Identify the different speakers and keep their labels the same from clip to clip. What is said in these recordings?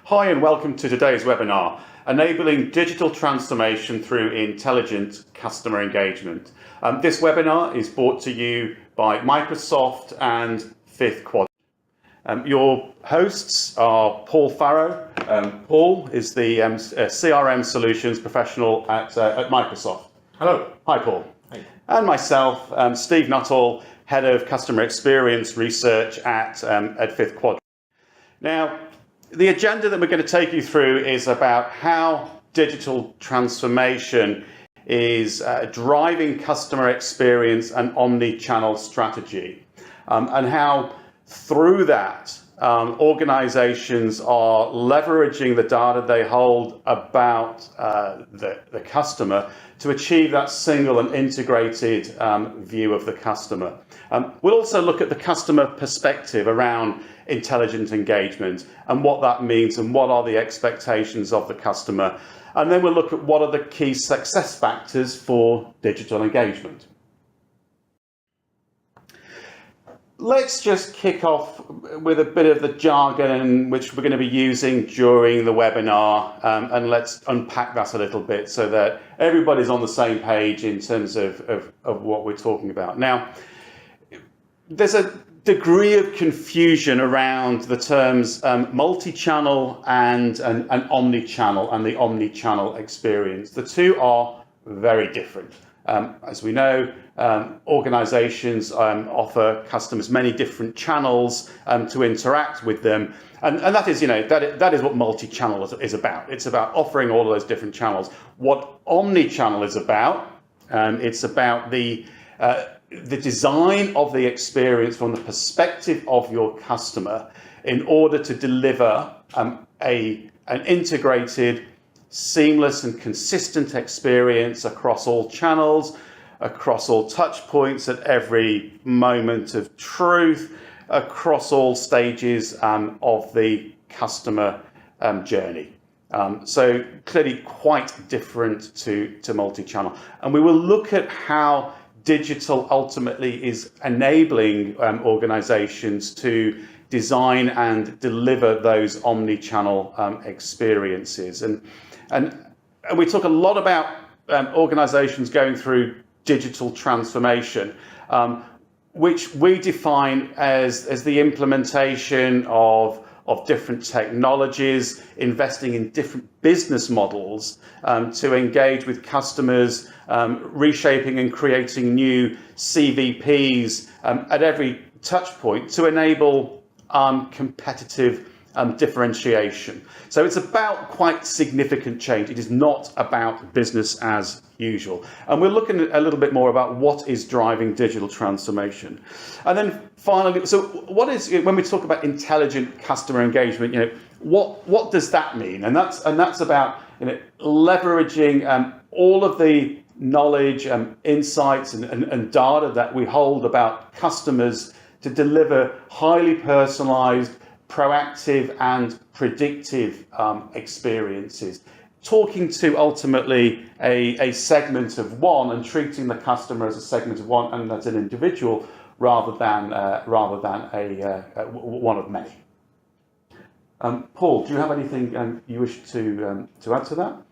Speaker 1: Hi and welcome to today's webinar, Enabling Digital Transformation Through Intelligent Customer Engagement. This webinar is brought to you by Microsoft and Fifth Quadrant. Your hosts are Paul Farrow. Paul is the CRM Solutions Professional at Microsoft.
Speaker 2: Hello.
Speaker 1: Hi, Paul.
Speaker 2: Hi.
Speaker 1: And myself, Steve Nuttall, Head of Customer Experience Research at Fifth Quadrant. Now, the agenda that we're going to take you through is about how digital transformation is driving customer experience and omni-channel strategy, and how through that organizations are leveraging the data they hold about the customer to achieve that single and integrated view of the customer. We'll also look at the customer perspective around intelligent engagement and what that means and what are the expectations of the customer. And then we'll look at what are the key success factors for digital engagement. Let's just kick off with a bit of the jargon which we're going to be using during the webinar, and let's unpack that a little bit so that everybody's on the same page in terms of what we're talking about. Now, there's a degree of confusion around the terms multi-channel and omni-channel and the omni-channel experience. The two are very different. As we know, organizations offer customers many different channels to interact with them. And that is, that is what multi-channel is about. It's about offering all of those different channels. What omni-channel is about, it's about the design of the experience from the perspective of your customer in order to deliver an integrated, seamless and consistent experience across all channels, across all touch points at every moment of truth, across all stages of the customer journey. So clearly quite different to multi-channel. And we will look at how digital ultimately is enabling organizations to design and deliver those omni-channel experiences. And we talk a lot about organizations going through digital transformation, which we define as the implementation of different technologies, investing in different business models to engage with customers, reshaping and creating new CVPs at every touch point to enable competitive differentiation. So it's about quite significant change. It is not about business as usual. And we're looking a little bit more about what is driving digital transformation. And then finally, so what is, when we talk about intelligent customer engagement, what does that mean? And that's about leveraging all of the knowledge, insights and data that we hold about customers to deliver highly personalized, proactive and predictive experiences, talking to ultimately a segment of one and treating the customer as a segment of one and as an individual rather than one of many. Paul, do you have anything you wish to add to that?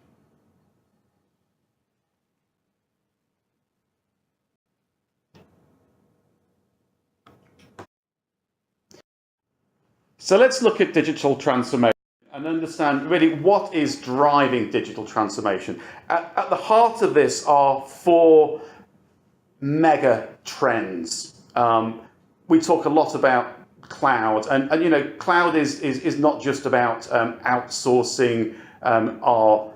Speaker 1: So let's look at digital transformation and understand really what is driving digital transformation. At the heart of this are four mega trends. We talk a lot about cloud, and cloud is not just about outsourcing our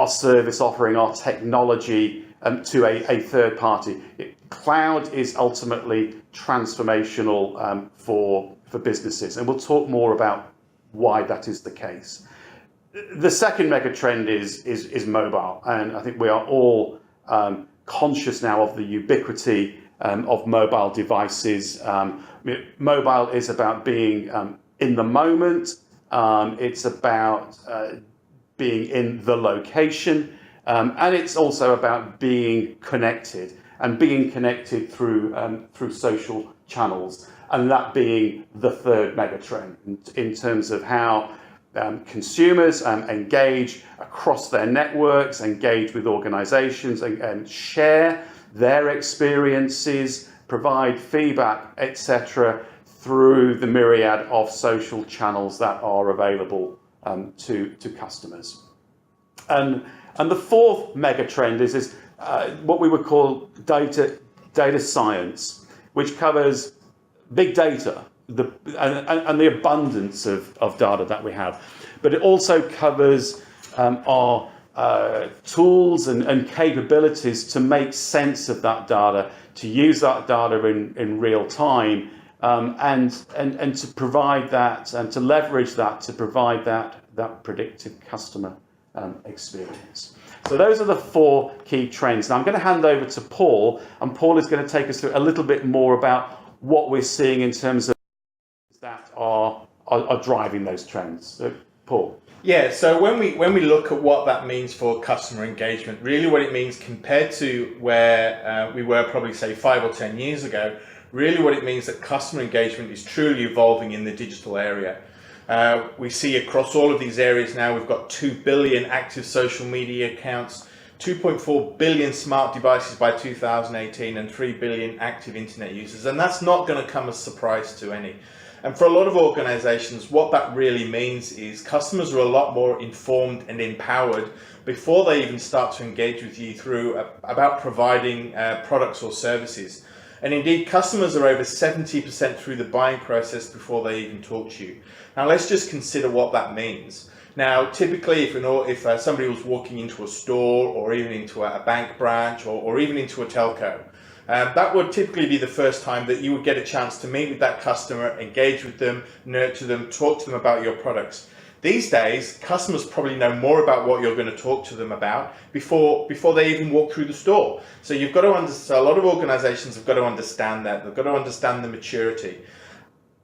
Speaker 1: service offering, our technology to a third party. Cloud is ultimately transformational for businesses, and we'll talk more about why that is the case. The second mega trend is mobile, and I think we are all conscious now of the ubiquity of mobile devices. Mobile is about being in the moment. It's about being in the location, and it's also about being connected and being connected through social channels. And that being the third mega trend in terms of how consumers engage across their networks, engage with organizations, and share their experiences, provide feedback, etc., through the myriad of social channels that are available to customers. And the fourth mega trend is what we would call data science, which covers big data and the abundance of data that we have. But it also covers our tools and capabilities to make sense of that data, to use that data in real time, and to provide that and to leverage that to provide that predictive customer experience. So those are the four key trends. Now I'm going to hand over to Paul, and Paul is going to take us through a little bit more about what we're seeing in terms of that are driving those trends. So, Paul.
Speaker 2: Yeah, so when we look at what that means for customer engagement, really what it means compared to where we were probably say 5 or 10 years ago, really what it means that customer engagement is truly evolving in the digital area. We see across all of these areas now we've got 2 billion active social media accounts, 2.4 billion smart devices by 2018 and 3 billion active internet users, and that's not going to come as a surprise to any. And for a lot of organizations, what that really means is customers are a lot more informed and empowered before they even start to engage with you through about providing products or services. And indeed, customers are over 70% through the buying process before they even talk to you. Now, let's just consider what that means. Now, typically, if somebody was walking into a store or even into a bank branch or even into a telco, that would typically be the first time that you would get a chance to meet with that customer, engage with them, nurture them, talk to them about your products. These days, customers probably know more about what you're going to talk to them about before they even walk through the store. So you've got to understand, a lot of organizations have got to understand that. They've got to understand the maturity.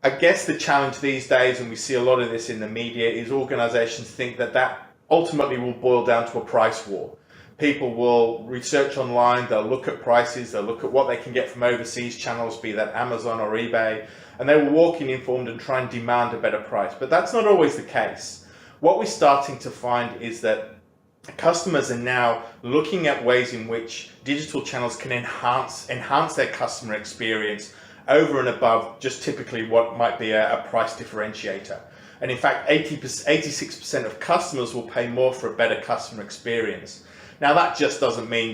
Speaker 2: I guess the challenge these days, and we see a lot of this in the media, is organizations think that ultimately will boil down to a price war. People will research online, they'll look at prices, they'll look at what they can get from overseas channels, be that Amazon or eBay, and they will walk in informed and try and demand a better price. But that's not always the case. What we're starting to find is that customers are now looking at ways in which digital channels can enhance their customer experience over and above just typically what might be a price differentiator. And in fact, 86% of customers will pay more for a better customer experience. Now, that just doesn't mean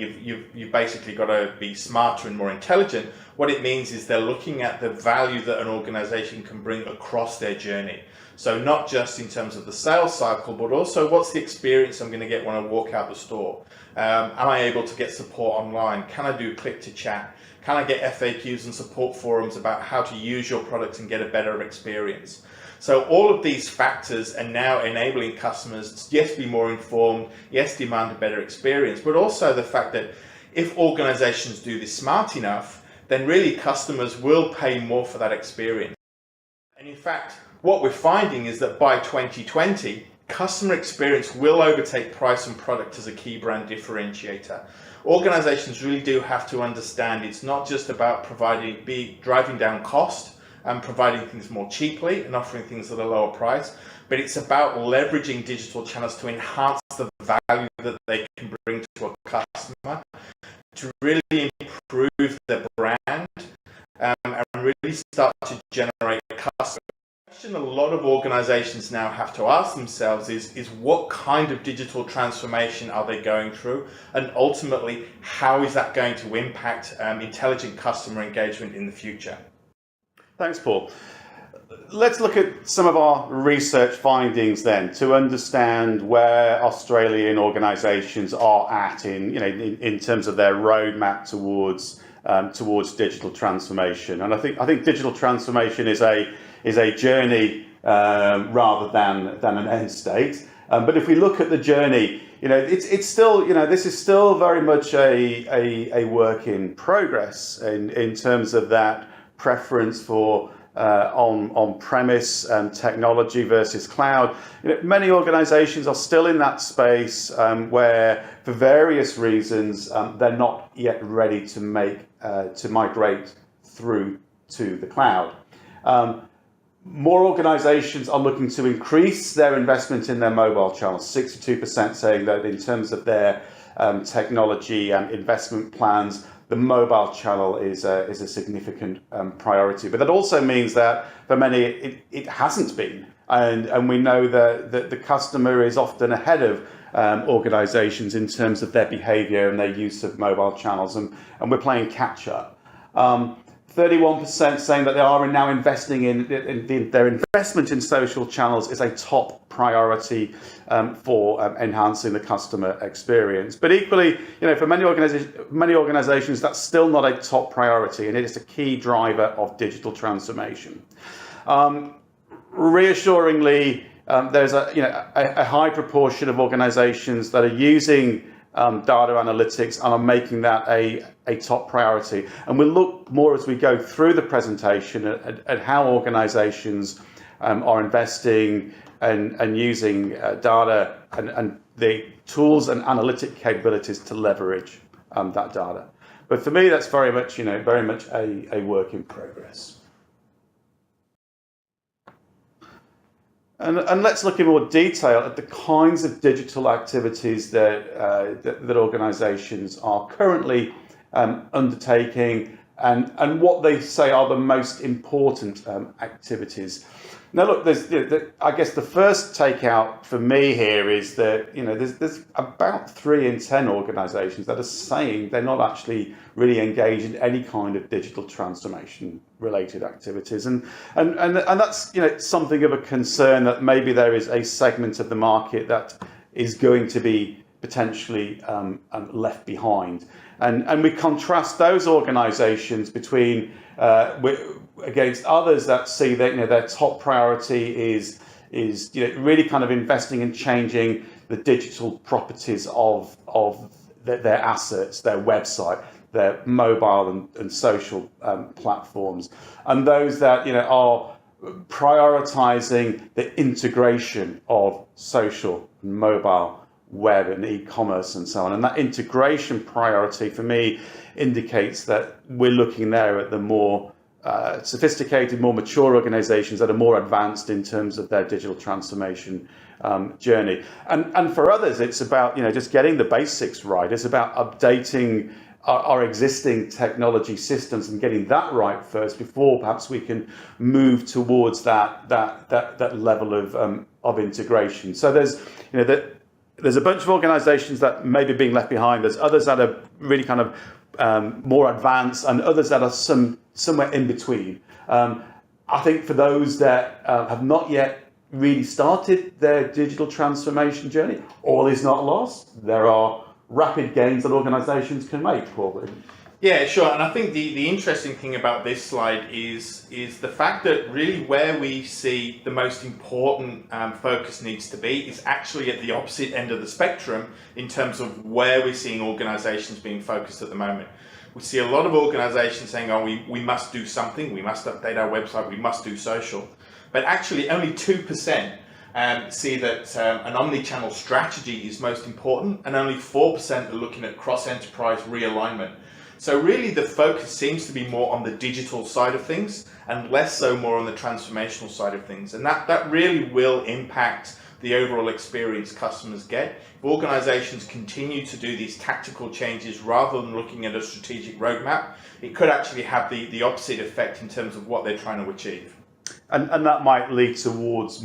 Speaker 2: you've basically got to be smarter and more intelligent. What it means is they're looking at the value that an organization can bring across their journey. So not just in terms of the sales cycle, but also what's the experience I'm going to get when I walk out the store? Am I able to get support online? Can I do click to chat? Can I get FAQs and support forums about how to use your product and get a better experience? So all of these factors are now enabling customers to, yes, be more informed, yes, demand a better experience, but also the fact that if organizations do this smart enough, then really customers will pay more for that experience. And in fact, what we're finding is that by 2020, customer experience will overtake price and product as a key brand differentiator. Organizations really do have to understand it's not just about driving down cost and providing things more cheaply and offering things at a lower price, but it's about leveraging digital channels to enhance the value that they can bring to a customer, to really improve their brand, and really start to generate customers. The question a lot of organizations now have to ask themselves is what kind of digital transformation are they going through, and ultimately how is that going to impact intelligent customer engagement in the future?
Speaker 1: Thanks, Paul. Let's look at some of our research findings then to understand where Australian organisations are at in terms of their roadmap towards digital transformation. And I think digital transformation is a journey rather than an end state. But if we look at the journey, it's still this is still very much a work in progress in terms of that preference for on-premise technology versus cloud. Many organizations are still in that space where, for various reasons, they're not yet ready to migrate through to the cloud. More organizations are looking to increase their investment in their mobile channels, 62% saying that in terms of their technology and investment plans, the mobile channel is a significant priority. But that also means that for many, it hasn't been. And we know that the customer is often ahead of organizations in terms of their behavior and their use of mobile channels, and we're playing catch up. 31% saying that they are now investing in their investment in social channels is a top priority for enhancing the customer experience. But equally, for many organizations, that's still not a top priority, and it is a key driver of digital transformation. Reassuringly, there's a high proportion of organizations that are using data analytics and are making that a top priority. And we'll look more as we go through the presentation at how organizations are investing and using data and the tools and analytic capabilities to leverage that data. But for me, that's very much a work in progress. And let's look in more detail at the kinds of digital activities that organizations are currently undertaking and what they say are the most important activities. Now, look, I guess the first takeout for me here is that there's about 3 in 10 organizations that are saying they're not actually really engaged in any kind of digital transformation related activities, and that's something of a concern that maybe there is a segment of the market that is going to be potentially left behind, and we contrast those organizations between against others that see that their top priority is really kind of investing and changing the digital properties of their assets, their website, their mobile and social platforms, and those that are prioritizing the integration of social and mobile, web and e-commerce and so on. And that integration priority for me indicates that we're looking there at the more sophisticated, more mature organizations that are more advanced in terms of their digital transformation journey. And for others, it's about just getting the basics right. It's about updating our existing technology systems and getting that right first before perhaps we can move towards that level of integration. So there's a bunch of organizations that may be being left behind. There's others that are really kind of more advanced, and others that are somewhere in between. I think for those that have not yet really started their digital transformation journey, all is not lost. There are rapid gains that organizations can make, Paul.
Speaker 2: Yeah, sure. And I think the interesting thing about this slide is the fact that really where we see the most important focus needs to be is actually at the opposite end of the spectrum in terms of where we're seeing organizations being focused at the moment. We see a lot of organizations saying, oh, we must do something, we must update our website, we must do social. But actually only 2% see that an omni-channel strategy is most important, and only 4% are looking at cross-enterprise realignment. So really the focus seems to be more on the digital side of things and less so more on the transformational side of things. And that really will impact the overall experience customers get. If organizations continue to do these tactical changes rather than looking at a strategic roadmap, it could actually have the opposite effect in terms of what they're trying to achieve.
Speaker 1: And that might lead towards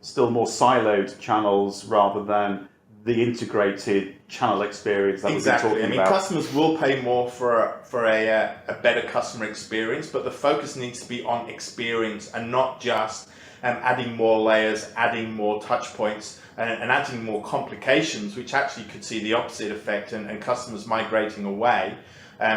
Speaker 1: still more siloed channels rather than the integrated channel experience that
Speaker 2: exactly.
Speaker 1: we've been talking
Speaker 2: about.
Speaker 1: about.
Speaker 2: Customers will pay more for a better customer experience, but the focus needs to be on experience and not just adding more layers, adding more touch points, and adding more complications, which actually could see the opposite effect and customers migrating away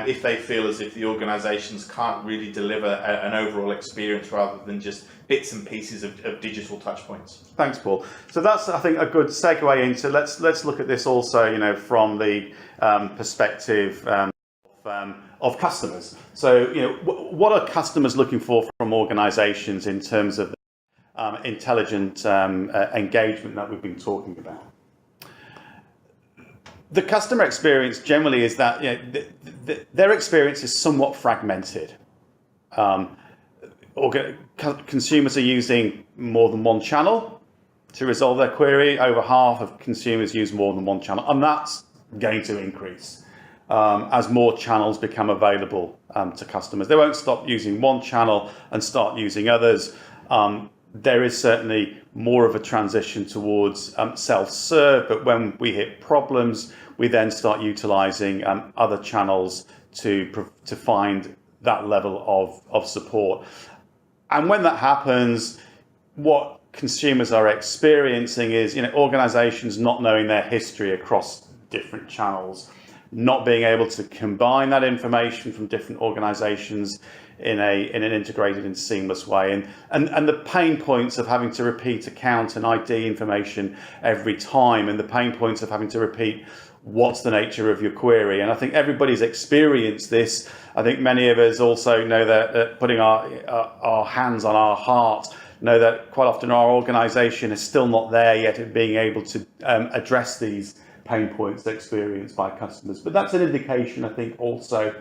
Speaker 2: if they feel as if the organizations can't really deliver an overall experience rather than just bits and pieces of digital touch points.
Speaker 1: Thanks, Paul. So that's, I think, a good segue into let's look at this also, from the perspective of customers. So, what are customers looking for from organizations in terms of intelligent engagement that we've been talking about? The customer experience generally is that their experience is somewhat fragmented. consumers are using more than one channel to resolve their query. Over half of consumers use more than one channel, and that's going to increase as more channels become available to customers. They won't stop using one channel and start using others. There is certainly more of a transition towards self-serve, but when we hit problems, we then start utilizing other channels to find that level of support. And when that happens, what consumers are experiencing is, organizations not knowing their history across different channels, not being able to combine that information from different organizations in an integrated and seamless way, and the pain points of having to repeat account and ID information every time, and the pain points of having to repeat what's the nature of your query. And I think everybody's experienced this. I think many of us also know that putting our hands on our heart, know that quite often our organization is still not there yet at being able to address these pain points experienced by customers. But that's an indication, I think, also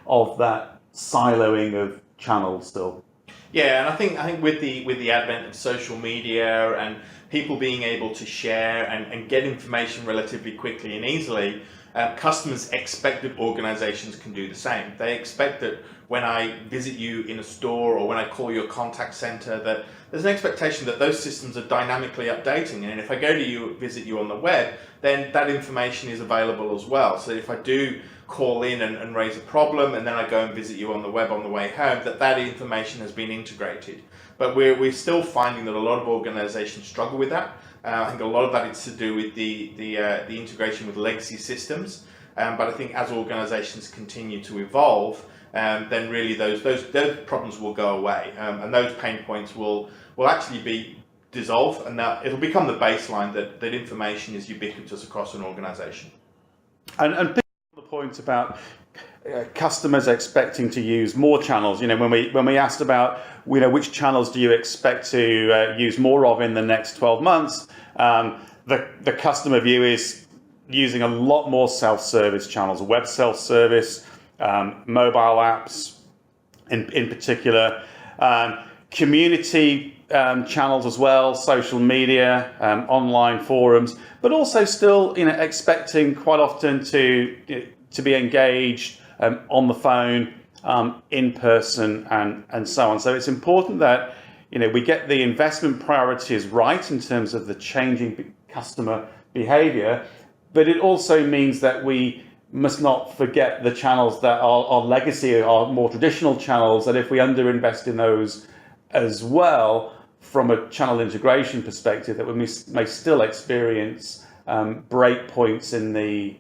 Speaker 1: of that siloing of channels still.
Speaker 2: Yeah, and I think with the advent of social media and people being able to share and get information relatively quickly and easily, customers expect that organizations can do the same. They expect that when I visit you in a store or when I call your contact center, that there's an expectation that those systems are dynamically updating. And if I go to visit you on the web, then that information is available as well. So if I do call in and raise a problem, and then I go and visit you on the web on the way home, that information has been integrated. But we're still finding that a lot of organizations struggle with that. I think a lot of that is to do with the integration with legacy systems. But I think as organizations continue to evolve, then really those problems will go away, and those pain points will actually be dissolved, and that it'll become the baseline that information is ubiquitous across an organization.
Speaker 1: And the point about customers expecting to use more channels, when we asked about which channels do you expect to use more of in the next 12 months, the customer view is using a lot more self-service channels, web self-service, mobile apps in particular, community channels as well, social media, online forums, but also still expecting quite often to be engaged on the phone, in person, and so on. So it's important that we get the investment priorities right in terms of the changing customer behavior, but it also means that we must not forget the channels that are legacy, are more traditional channels, that if we underinvest in those as well, from a channel integration perspective, that we may still experience break points in the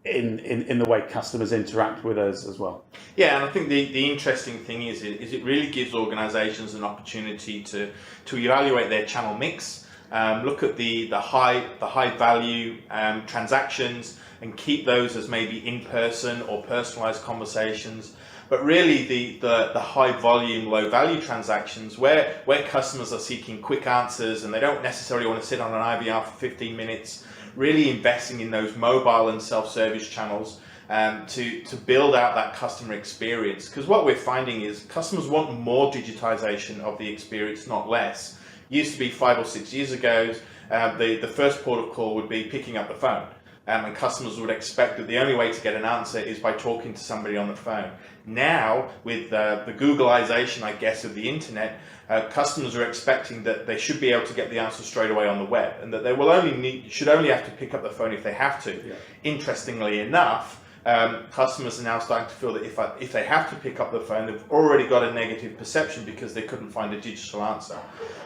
Speaker 1: way customers interact with us as well.
Speaker 2: Yeah, and I think the interesting thing is it really gives organizations an opportunity to evaluate their channel mix, look at the high value transactions, and keep those as maybe in-person or personalized conversations. But really the high volume, low value transactions where customers are seeking quick answers and they don't necessarily want to sit on an IVR for 15 minutes, really investing in those mobile and self-service channels to build out that customer experience. Because what we're finding is customers want more digitization of the experience, not less. Used to be 5 or 6 years ago, the first port of call would be picking up the phone. And customers would expect that the only way to get an answer is by talking to somebody on the phone. Now, with the Googleization, I guess, of the internet, customers are expecting that they should be able to get the answer straight away on the web, and that they should only have to pick up the phone if they have to. Yeah. Interestingly enough, customers are now starting to feel that if they have to pick up the phone, they've already got a negative perception because they couldn't find a digital answer.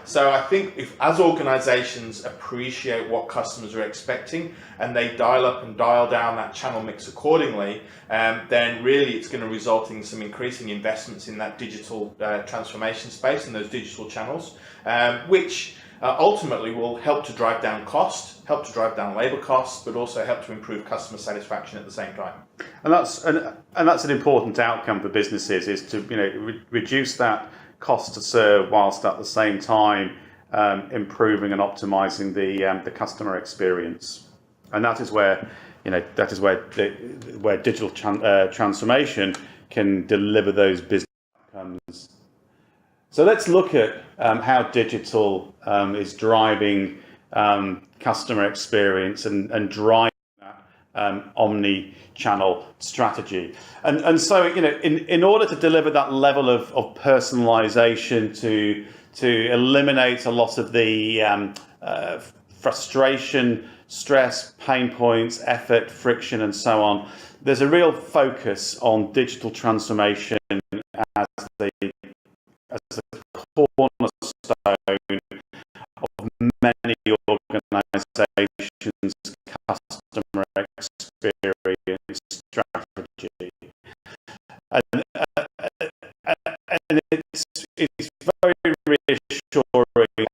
Speaker 2: So I think as organizations appreciate what customers are expecting and they dial up and dial down that channel mix accordingly, then really it's going to result in some increasing investments in that digital transformation space and those digital channels, which ultimately will help to drive down cost, help to drive down labor costs, but also help to improve customer satisfaction at the same time.
Speaker 1: And that's an important outcome for businesses, is to reduce that cost to serve whilst at the same time improving and optimizing the customer experience. And that is where where digital transformation can deliver those business outcomes So let's look at how digital is driving customer experience and driving that omni-channel strategy. And so, you know, in order to deliver that level of personalisation, to eliminate a lot of the frustration, stress, pain points, effort, friction, and so on, there's a real focus on digital transformation as the cornerstone of many organisations' customer experience strategy. And it's very reassuring.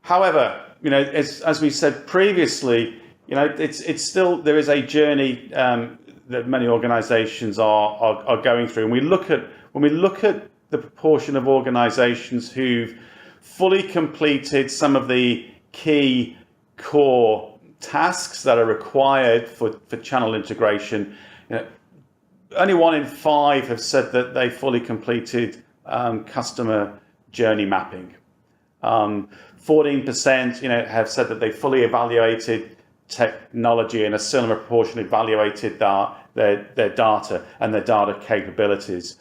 Speaker 1: However, you know, as we said previously, you know, it's still, there is a journey that many organisations are going through. And when we look at the proportion of organisations who've fully completed some of the key core tasks that are required for channel integration, you know, only 1 in 5 have said that they fully completed customer journey mapping. 14%, you know, have said that they fully evaluated technology, and a similar proportion evaluated their data and their data capabilities.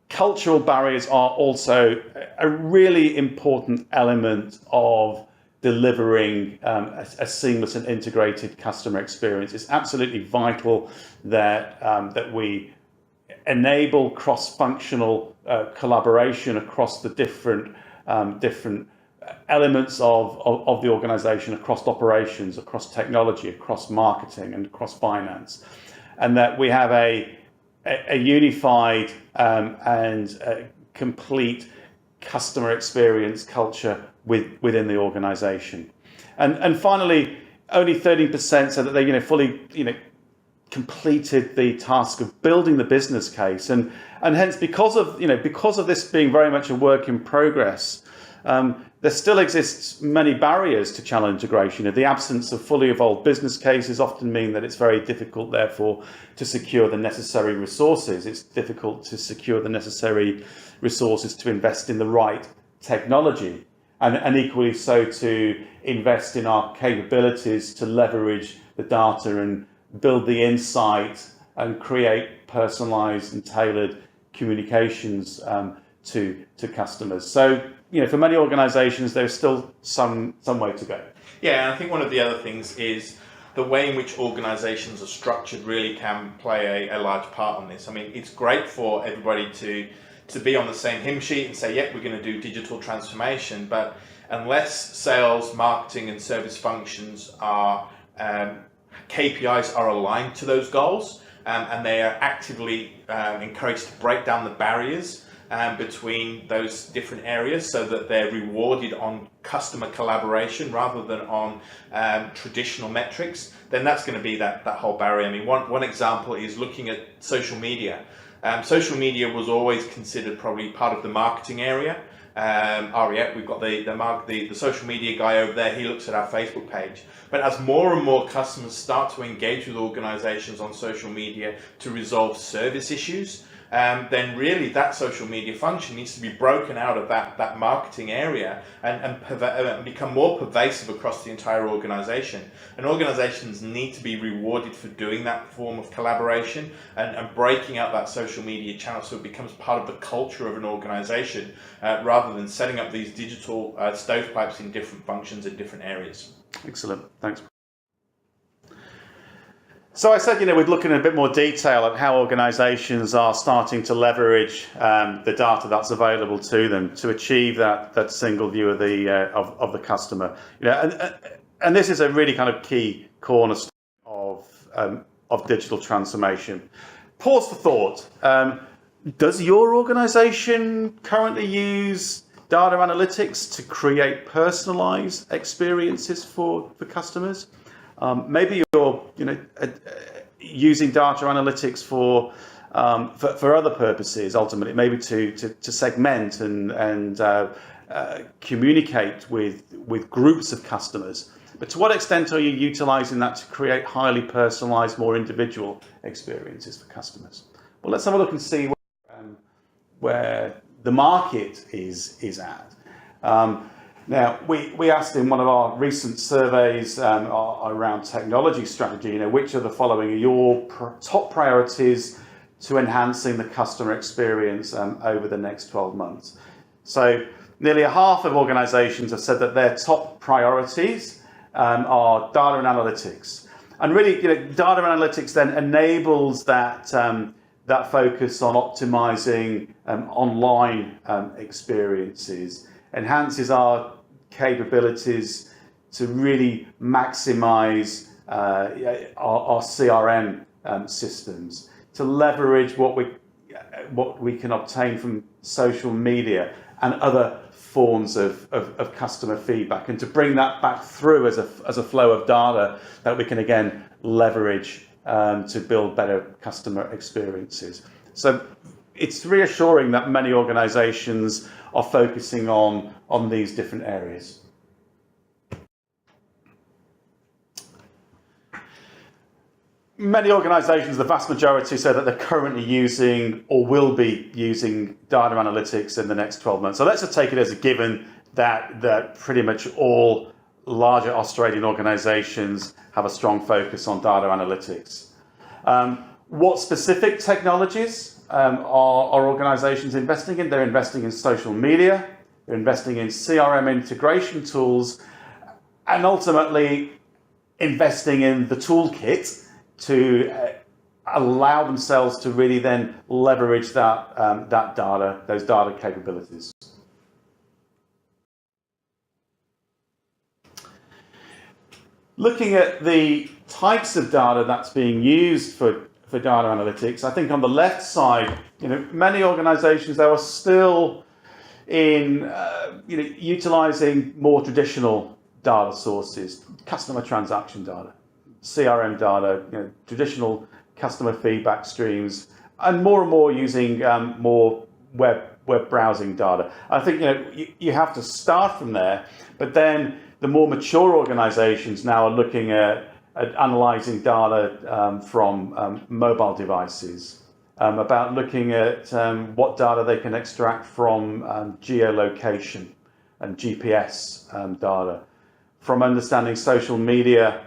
Speaker 1: Cultural barriers are also a really important element of delivering a seamless and integrated customer experience. It's absolutely vital that that we enable cross-functional collaboration across the different elements of the organization, across operations, across technology, across marketing, and across finance, and that we have a unified and complete customer experience culture within the organization. And finally, only 13% said that they fully completed the task of building the business case, and hence because of this being very much a work in progress, there still exists many barriers to channel integration. The absence of fully evolved business cases often mean that it's very difficult, therefore, to secure the necessary resources. It's difficult to secure the necessary resources to invest in the right technology, and equally so to invest in our capabilities to leverage the data and build the insight and create personalised and tailored communications to customers. So, for many organisations, there's still some way to go.
Speaker 2: Yeah, and I think one of the other things is the way in which organisations are structured really can play a large part on this. I mean, it's great for everybody to be on the same hymn sheet and say, yep, we're going to do digital transformation, but unless sales, marketing and service functions are KPIs are aligned to those goals, and they are actively encouraged to break down the barriers between those different areas so that they're rewarded on customer collaboration rather than on traditional metrics, then that's going to be that whole barrier. I mean, one example is looking at social media. Social media was always considered probably part of the marketing area. We've got the social media guy over there, he looks at our Facebook page. But as more and more customers start to engage with organizations on social media to resolve service issues, then really that social media function needs to be broken out of that marketing area and become more pervasive across the entire organization. And organizations need to be rewarded for doing that form of collaboration and breaking out that social media channel so it becomes part of the culture of an organization rather than setting up these digital stovepipes in different functions in different areas.
Speaker 1: Excellent, thanks. So I said, we'd look in a bit more detail at how organisations are starting to leverage the data that's available to them to achieve that single view of the customer. And this is a really kind of key cornerstone of digital transformation. Pause for thought. Does your organisation currently use data analytics to create personalized experiences for customers. Maybe you're using data analytics for other purposes, ultimately, maybe to segment and communicate with groups of customers. But to what extent are you utilizing that to create highly personalized, more individual experiences for customers? Well, let's have a look and see where the market is at. Now, we asked in one of our recent surveys around technology strategy, which of the following are your top priorities to enhancing the customer experience over the next 12 months? So nearly a half of organizations have said that their top priorities are data and analytics. And really, data analytics then enables that focus on optimizing online experiences, enhances our capabilities to really maximize our CRM systems, to leverage what we can obtain from social media and other forms of customer feedback, and to bring that back through as a flow of data that we can again leverage to build better customer experiences. So it's reassuring that many organizations are focusing on these different areas. Many organizations, the vast majority, say that they're currently using or will be using data analytics in the next 12 months. So let's just take it as a given that pretty much all larger Australian organizations have a strong focus on data analytics. What specific technologies are organizations investing in? They're investing in social media, they're investing in CRM integration tools, and ultimately investing in the toolkit to allow themselves to really then leverage that data, those data capabilities. Looking at the types of data that's being used for data analytics, I think on the left side, many organizations are still in utilizing more traditional data sources, customer transaction data, CRM data, traditional customer feedback streams, and more using more web browsing data. I think you have to start from there, but then the more mature organizations now are looking at analyzing data from mobile devices, about looking at what data they can extract from geolocation and GPS data, from understanding social media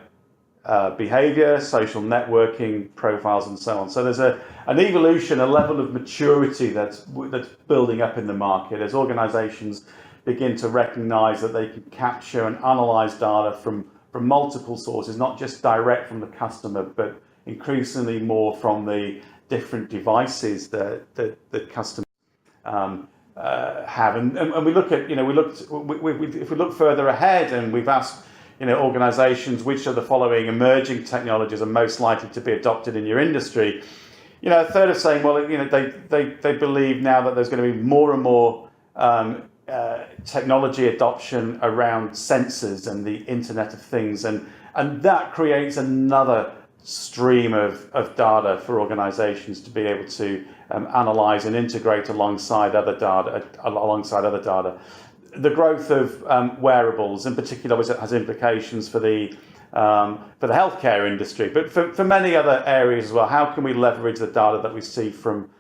Speaker 1: behavior, social networking profiles, and so on. So there's an evolution, a level of maturity that's building up in the market as organizations begin to recognize that they can capture and analyze data from multiple sources, not just direct from the customer, but increasingly more from the different devices that customers have. And we look at, if we look further ahead and we've asked organizations which of the following emerging technologies are most likely to be adopted in your industry, a third are saying, well, they believe now that there's going to be more and more technology adoption around sensors and the Internet of Things, and that creates another stream of data for organizations to be able to analyze and integrate alongside other data. The growth of wearables in particular has implications for the healthcare industry, but for many other areas as well. How can we leverage the data that we see from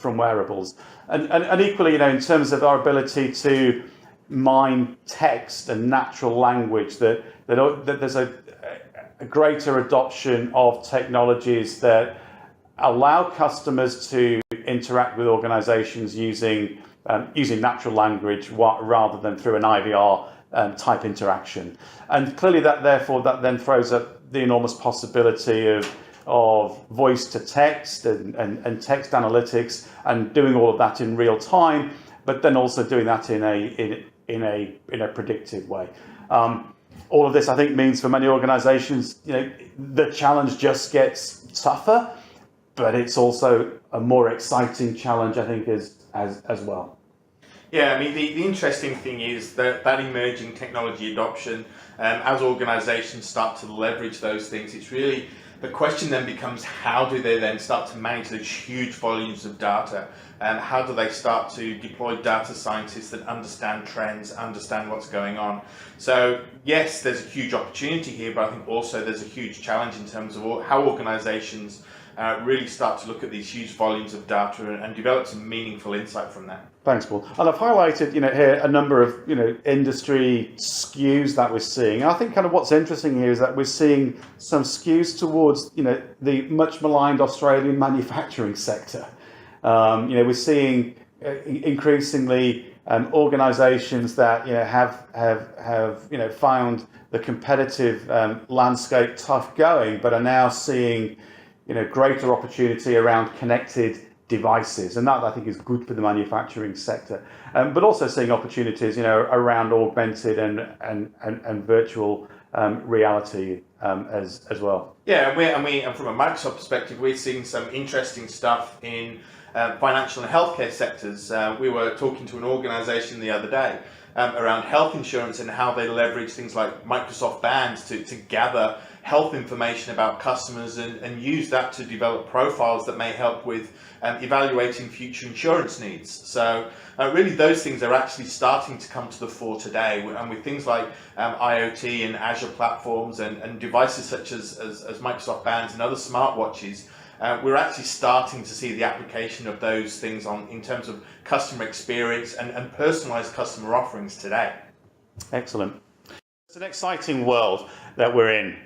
Speaker 1: wearables? And equally, in terms of our ability to mine text and natural language, that there's a greater adoption of technologies that allow customers to interact with organizations using natural language rather than through an IVR type interaction. And clearly that then throws up the enormous possibility of voice to text and text analytics, and doing all of that in real time, but then also doing that in a predictive way. All of this, I think, means for many organizations, the challenge just gets tougher, but it's also a more exciting challenge, I think, as well.
Speaker 2: Yeah, I mean, the interesting thing is that emerging technology adoption, as organizations start to leverage those things, it's really, the question then becomes, how do they then start to manage those huge volumes of data? And how do they start to deploy data scientists that understand trends, understand what's going on? So yes, there's a huge opportunity here, but I think also there's a huge challenge in terms of how organizations really start to look at these huge volumes of data and develop some meaningful insight from that.
Speaker 1: Thanks, Paul. And I've highlighted, here a number of, industry skews that we're seeing. And I think kind of what's interesting here is that we're seeing some skews towards, the much maligned Australian manufacturing sector. We're seeing increasingly organisations that have found the competitive landscape tough going, but are now seeing greater opportunity around connected devices, and that I think is good for the manufacturing sector. But also seeing opportunities around augmented and virtual reality as well.
Speaker 2: Yeah, and from a Microsoft perspective, we're seeing some interesting stuff in financial and healthcare sectors. We were talking to an organisation the other day around health insurance and how they leverage things like Microsoft Bands to gather health information about customers and use that to develop profiles that may help with evaluating future insurance needs. So really those things are actually starting to come to the fore today, and with things like IoT and Azure platforms and devices such as Microsoft Bands and other smartwatches, we're actually starting to see the application of those things in terms of customer experience and personalised customer offerings today.
Speaker 1: Excellent. It's an exciting world that we're in.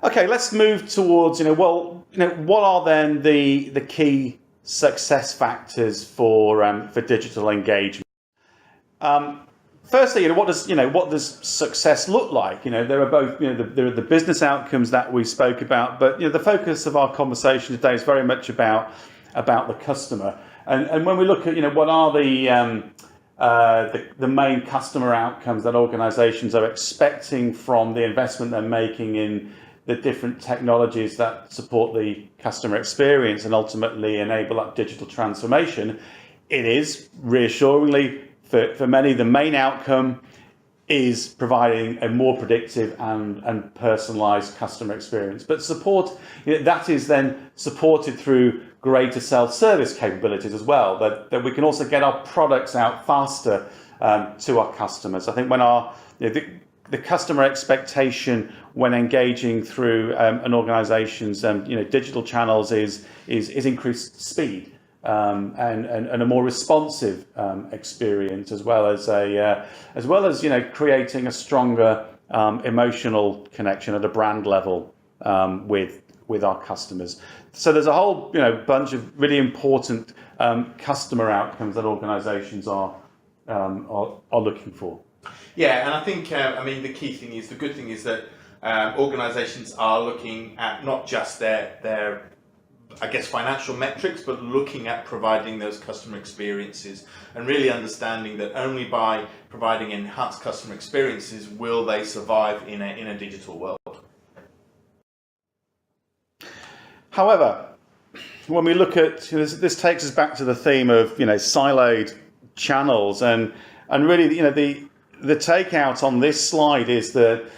Speaker 1: Okay, let's move towards, what are then the key success factors for digital engagement? Firstly, what does success look like? There are both, there are the business outcomes that we spoke about, but the focus of our conversation today is very much about the customer. And when we look at, what are the main customer outcomes that organisations are expecting from the investment they're making in the different technologies that support the customer experience and ultimately enable that digital transformation, it is reassuringly for many the main outcome is providing a more predictive and personalised customer experience. But that is then supported through greater self-service capabilities as well, that we can also get our products out faster to our customers. I think when the customer expectation when engaging through an organisation's digital channels is increased speed and a more responsive experience, as well as creating a stronger emotional connection at a brand level with our customers. So there's a whole bunch of really important customer outcomes that organisations are looking for.
Speaker 2: Yeah, and I think the good thing is that organisations are looking at not just their financial metrics, but looking at providing those customer experiences and really understanding that only by providing enhanced customer experiences will they survive in a digital world.
Speaker 1: However, when we look at this takes us back to the theme of siloed channels, and really the takeout on this slide is that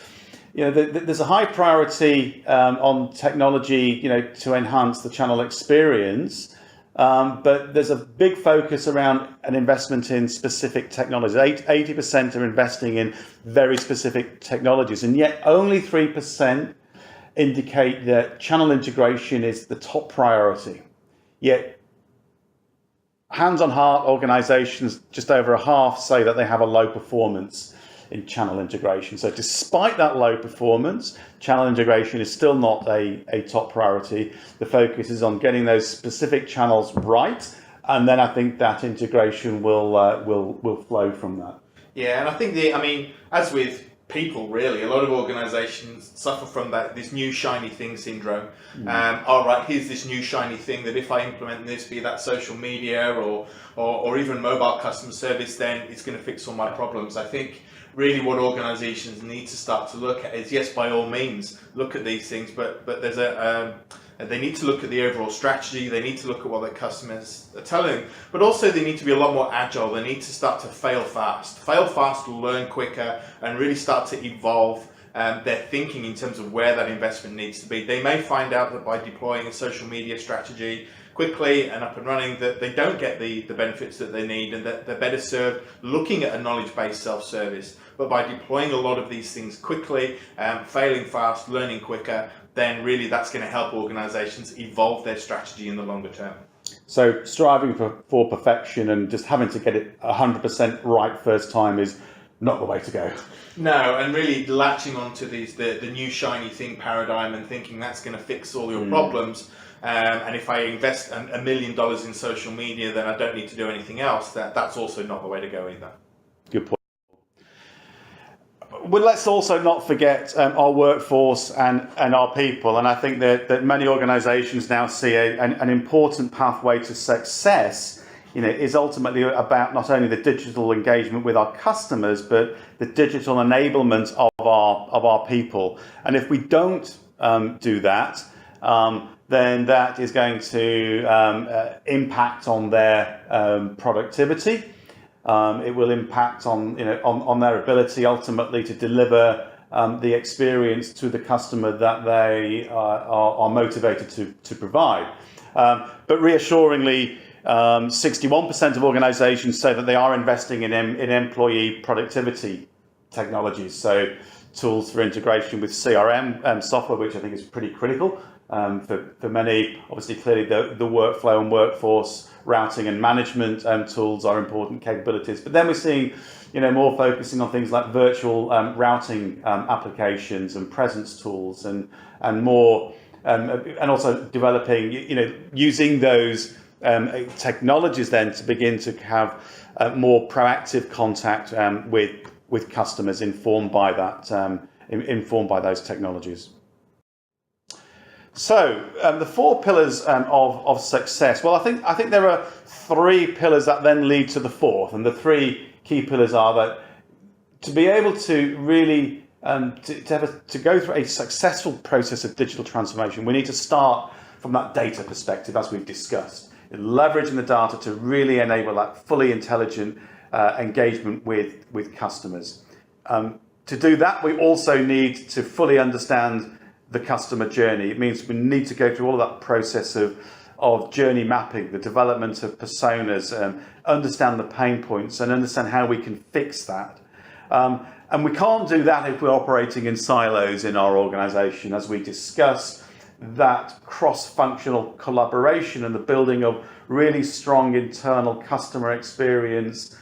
Speaker 1: there's a high priority on technology to enhance the channel experience, but there's a big focus around an investment in specific technologies. 80% are investing in very specific technologies, and yet only 3% indicate that channel integration is the top priority. Yet, hands on heart, organisations, just over a half, say that they have a low performance in channel integration. So despite that low performance, channel integration is still not a top priority. The focus is on getting those specific channels right, and then I think that integration will flow from that.
Speaker 2: Yeah, and I think as with people, really, a lot of organisations suffer from this new shiny thing syndrome. All right, here's this new shiny thing that if I implement this, be that social media or even mobile customer service, then it's going to fix all my problems. I think really what organisations need to start to look at is, yes, by all means, look at these things, but there's They need to look at the overall strategy. They need to look at what their customers are telling, but also they need to be a lot more agile. They need to start to fail fast, learn quicker, and really start to evolve their thinking in terms of where that investment needs to be. They may find out that by deploying a social media strategy quickly and up and running, that they don't get the benefits that they need, and that they're better served looking at a knowledge-based self-service. But by deploying a lot of these things quickly, failing fast, learning quicker, then really that's going to help organizations evolve their strategy in the longer term.
Speaker 1: So striving for perfection and just having to get it 100% right first time is not the way to go.
Speaker 2: No, and really latching onto the new shiny thing paradigm and thinking that's going to fix all your problems. And if I invest $1 million in social media, then I don't need to do anything else. That's also not the way to go either.
Speaker 1: Good point. Well, let's also not forget our workforce and our people. And I think that many organizations now see an important pathway to success, is ultimately about not only the digital engagement with our customers, but the digital enablement of our people. And if we don't do that, then that is going to impact on their productivity. It will impact on their ability ultimately to deliver the experience to the customer that they are motivated to provide. But reassuringly, 61% of organizations say that they are investing in employee productivity technologies. So tools for integration with CRM software, which I think is pretty critical for many. Obviously, clearly the workflow and workforce routing and management tools are important capabilities. But then we're seeing, more focusing on things like virtual routing applications and presence tools and more, and also developing, using those technologies then to begin to have more proactive contact with customers informed by those technologies. So the 4 pillars of success. Well, I think there are 3 pillars that then lead to the 4th, and the 3 key pillars are that to be able to really to go through a successful process of digital transformation, we need to start from that data perspective, as we've discussed, leveraging the data to really enable that fully intelligent engagement with customers. To do that, we also need to fully understand the customer journey. It means we need to go through all of that process of journey mapping, the development of personas, understand the pain points and understand how we can fix that. And we can't do that if we're operating in silos in our organization. As we discussed, that cross-functional collaboration and the building of really strong internal customer experience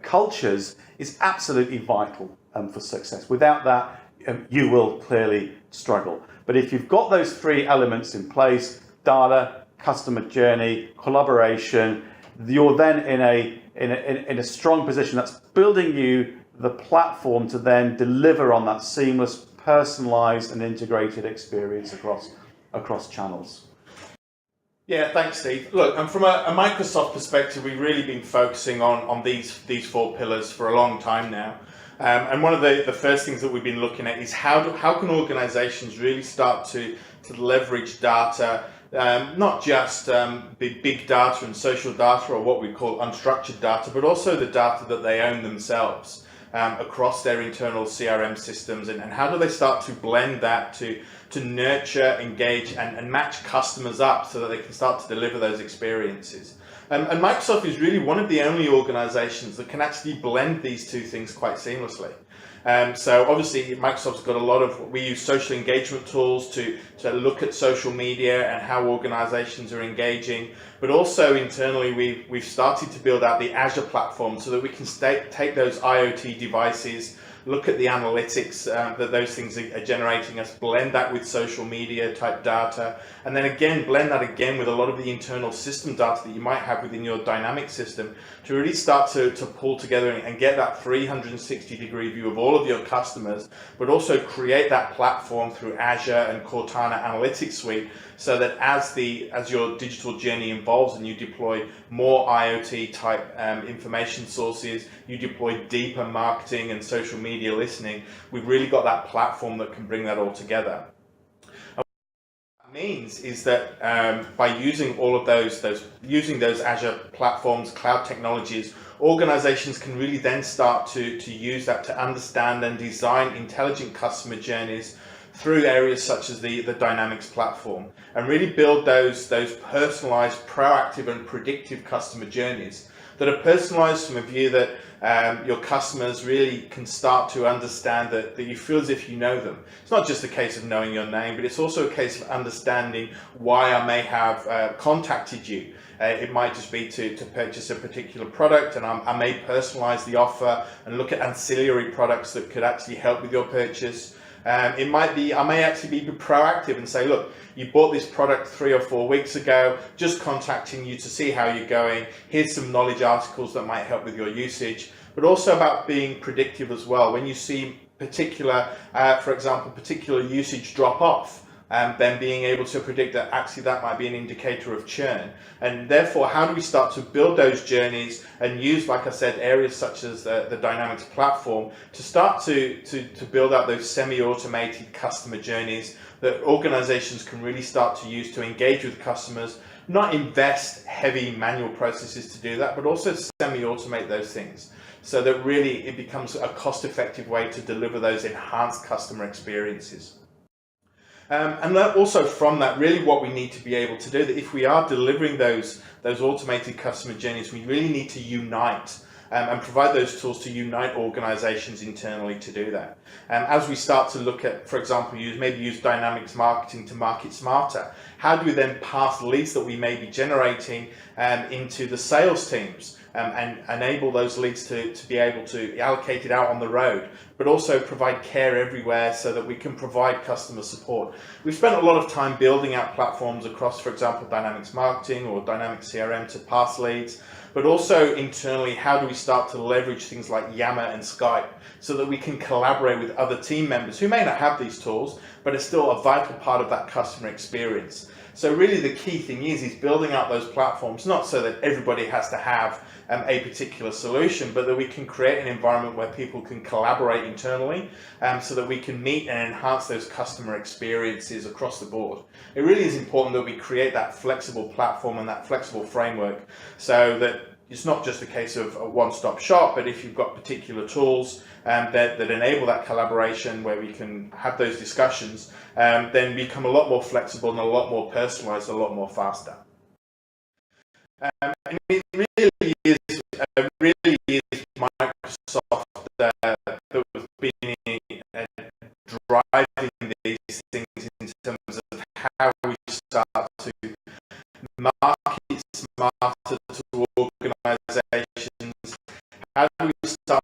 Speaker 1: cultures is absolutely vital for success. Without that, you will clearly struggle. But if you've got those 3 elements in place, data, customer journey, collaboration, you're then in a strong position that's building you the platform to then deliver on that seamless, personalized and integrated experience across channels.
Speaker 2: Yeah, thanks, Steve. Look, and from a Microsoft perspective, we've really been focusing on these 4 pillars for a long time now. And one of the first things that we've been looking at is how can organizations really start to leverage data, not just big data and social data or what we call unstructured data, but also the data that they own themselves across their internal CRM systems, and how do they start to blend that to nurture, engage and match customers up so that they can start to deliver those experiences. And Microsoft is really one of the only organizations that can actually blend these 2 things quite seamlessly. So obviously Microsoft's got we use social engagement tools to look at social media and how organizations are engaging, but also internally we've started to build out the Azure platform so that we can take those IoT devices, look at the analytics that those things are generating us, blend that with social media type data, and then again blend that again with a lot of the internal system data that you might have within your dynamic system to really start to pull together and get that 360-degree view of all of your customers, but also create that platform through Azure and Cortana Analytics Suite so that as your digital journey evolves and you deploy more IoT type information sources, you deploy deeper marketing and social media listening, we've really got that platform that can bring that all together. means is that by using all of using those Azure platforms, cloud technologies, organizations can really then start to use that to understand and design intelligent customer journeys through areas such as the Dynamics platform, and really build those personalized, proactive and predictive customer journeys that are personalized from a view that your customers really can start to understand that you feel as if you know them. It's not just a case of knowing your name, but it's also a case of understanding why I may have contacted you. It might just be to purchase a particular product, and I may personalize the offer and look at ancillary products that could actually help with your purchase. It might be, I may actually be proactive and say, look, you bought this product 3 or 4 weeks ago, just contacting you to see how you're going. Here's some knowledge articles that might help with your usage, but also about being predictive as well. When you see particular, for example, particular usage drop off, then being able to predict that actually that might be an indicator of churn. And therefore, how do we start to build those journeys and use, like I said, areas such as the Dynamics platform to start to build out those semi-automated customer journeys that organizations can really start to use to engage with customers, not invest heavy manual processes to do that, but also semi-automate those things so that really it becomes a cost-effective way to deliver those enhanced customer experiences. And that also from that, really what we need to be able to do, that if we are delivering those automated customer journeys, we really need to unite and provide those tools to unite organizations internally to do that. As we start to look at, for example, maybe use Dynamics marketing to market smarter, how do we then pass leads that we may be generating into the sales teams and enable those leads to be able to allocate it out on the road, but also provide care everywhere so that we can provide customer support. We've spent a lot of time building out platforms across, for example, Dynamics Marketing or Dynamics CRM to pass leads, but also internally, how do we start to leverage things like Yammer and Skype so that we can collaborate with other team members who may not have these tools, but are still a vital part of that customer experience. So really the key thing is building out those platforms, not so that everybody has to have a particular solution, but that we can create an environment where people can collaborate internally so that we can meet and enhance those customer experiences across the board. It really is important that we create that flexible platform and that flexible framework so that it's not just a case of a one-stop shop, but if you've got particular tools that enable that collaboration where we can have those discussions, then become a lot more flexible and a lot more personalized, a lot more faster. And it really is Microsoft that was being driving these things in terms of how we start to market smarter to organizations. How do we start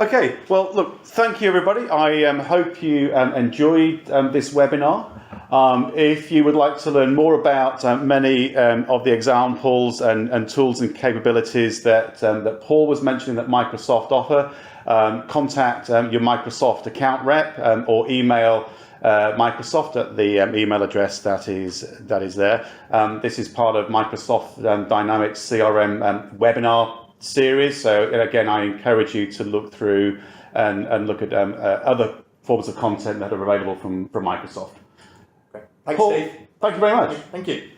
Speaker 1: Okay, well, look, thank you, everybody. I hope you enjoyed this webinar. If you would like to learn more about many of the examples and tools and capabilities that Paul was mentioning that Microsoft offer, contact your Microsoft account rep or email Microsoft at the email address that is there. This is part of Microsoft Dynamics CRM webinar series. So again, I encourage you to look through and look at other forms of content that are available from Microsoft.
Speaker 2: Great. Thanks,
Speaker 1: Paul,
Speaker 2: Steve.
Speaker 1: thank you very much.
Speaker 2: Thank you.